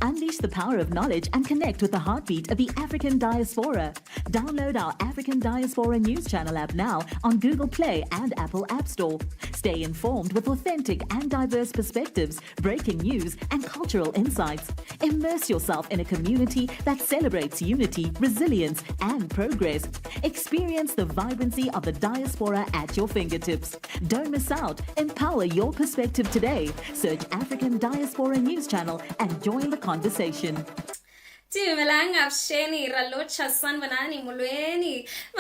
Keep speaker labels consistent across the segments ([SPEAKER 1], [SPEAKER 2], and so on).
[SPEAKER 1] Unleash the power of knowledge and connect with the heartbeat of the African diaspora. Download our African Diaspora News Channel app now on Google Play and Apple App Store. Stay informed with authentic and diverse perspectives, breaking news, and cultural insights. Immerse yourself in a community that celebrates unity, resilience, and progress. Experience the vibrancy of the diaspora at your fingertips. Don't miss out. Empower your perspective today. Search African Diaspora News Channel and join the conversation.
[SPEAKER 2] My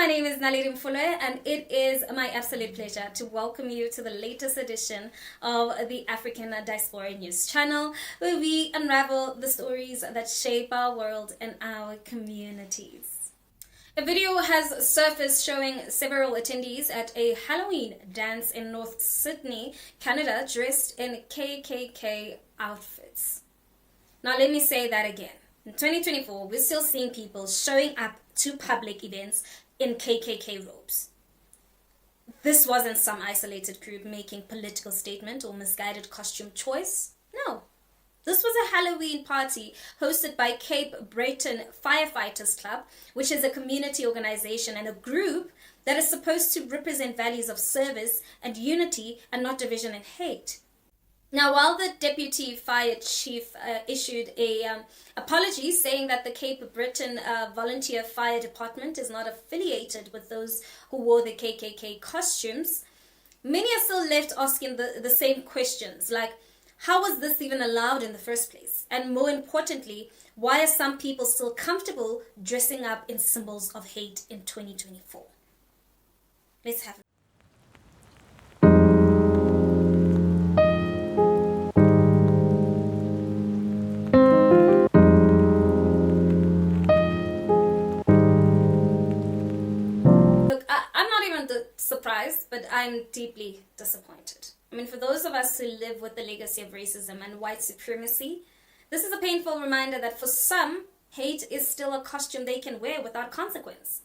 [SPEAKER 2] name is Naledi Mfoloe, and it is my absolute pleasure to welcome you to the latest edition of the African Diaspora News Channel, where we unravel the stories that shape our world and our communities. A video has surfaced showing several attendees at a Halloween dance in North Sydney, Canada, dressed in KKK outfits. Now let me say that again. In 2024, we're still seeing people showing up to public events in KKK robes. This wasn't some isolated group making political statement or misguided costume choice. No. This was a Halloween party hosted by Cape Breton Firefighters Club, which is a community organization and a group that is supposed to represent values of service and unity and not division and hate. Now, while the deputy fire chief issued a apology saying that the Cape Breton Volunteer Fire Department is not affiliated with those who wore the KKK costumes, many are still left asking the same questions, like, how was this even allowed in the first place? And more importantly, why are some people still comfortable dressing up in symbols of hate in 2024? Let's have it. Surprised, but I'm deeply disappointed. I mean, for those of us who live with the legacy of racism and white supremacy, this is a painful reminder that for some, hate is still a costume they can wear without consequence.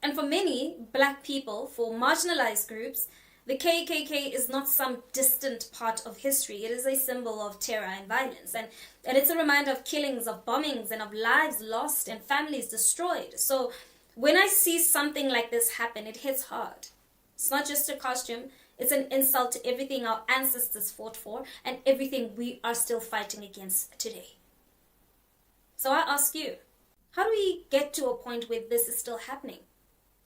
[SPEAKER 2] And for many Black people, for marginalized groups, the KKK is not some distant part of history. It is a symbol of terror and violence. And it's a reminder of killings, of bombings, and of lives lost and families destroyed. So when I see something like this happen, it hits hard. It's not just a costume, it's an insult to everything our ancestors fought for and everything we are still fighting against today. So I ask you, how do we get to a point where this is still happening?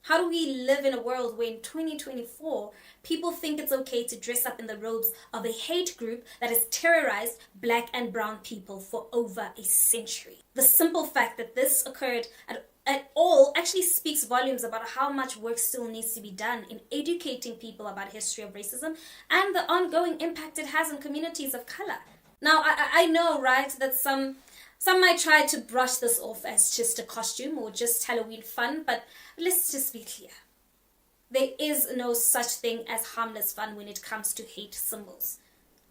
[SPEAKER 2] How do we live in a world where in 2024, people think it's okay to dress up in the robes of a hate group that has terrorized Black and brown people for over a century? The simple fact that this occurred at all actually speaks volumes about how much work still needs to be done in educating people about history of racism and the ongoing impact it has on communities of color. Now, I know, right, that some might try to brush this off as just a costume or just Halloween fun, but let's just be clear. There is no such thing as harmless fun when it comes to hate symbols.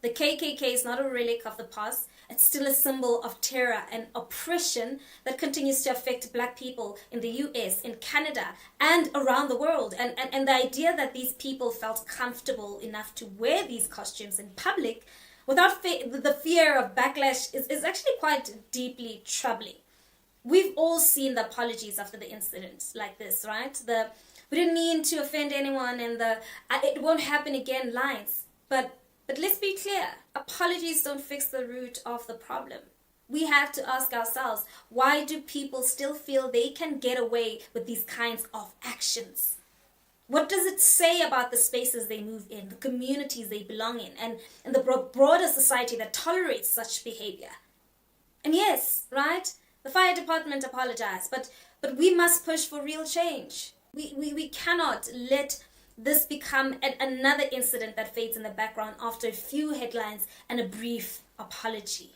[SPEAKER 2] The KKK is not a relic of the past. It's still a symbol of terror and oppression that continues to affect Black people in the US, in Canada, and around the world. And the idea that these people felt comfortable enough to wear these costumes in public without the fear of backlash is actually quite deeply troubling. We've all seen the apologies after the incidents like this, right? We didn't mean to offend anyone and it won't happen again lines. But let's be clear, apologies don't fix the root of the problem. We have to ask ourselves, why do people still feel they can get away with these kinds of actions? What does it say about the spaces they move in, the communities they belong in, and the broader society that tolerates such behavior? And yes, right, the fire department apologized, but we must push for real change. We cannot let this become another incident that fades in the background after a few headlines and a brief apology.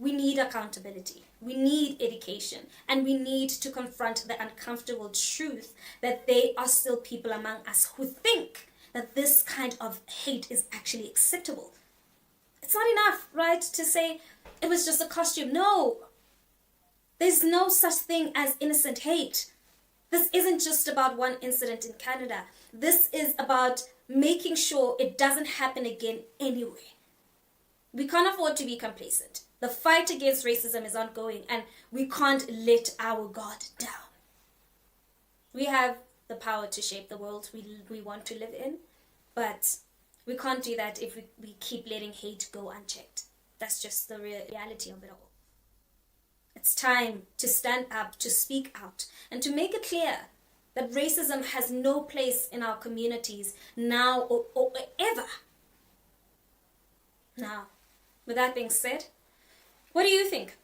[SPEAKER 2] We need accountability, we need education, and we need to confront the uncomfortable truth that there are still people among us who think that this kind of hate is actually acceptable. It's not enough, right, to say it was just a costume. No, there's no such thing as innocent hate. This isn't just about one incident in Canada. This is about making sure it doesn't happen again anywhere. We can't afford to be complacent. The fight against racism is ongoing, and we can't let our guard down. We have the power to shape the world we want to live in, but we can't do that if we keep letting hate go unchecked. That's just the reality of it all. It's time to stand up, to speak out, and to make it clear that racism has no place in our communities now or ever. Now, with that being said, what do you think?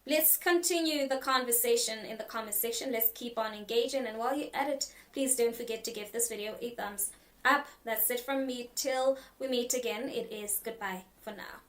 [SPEAKER 2] Let's continue the conversation in the comment section. Let's keep on engaging. And while you're at it, please don't forget to give this video a thumbs up. That's it from me. Till we meet again, it is goodbye for now.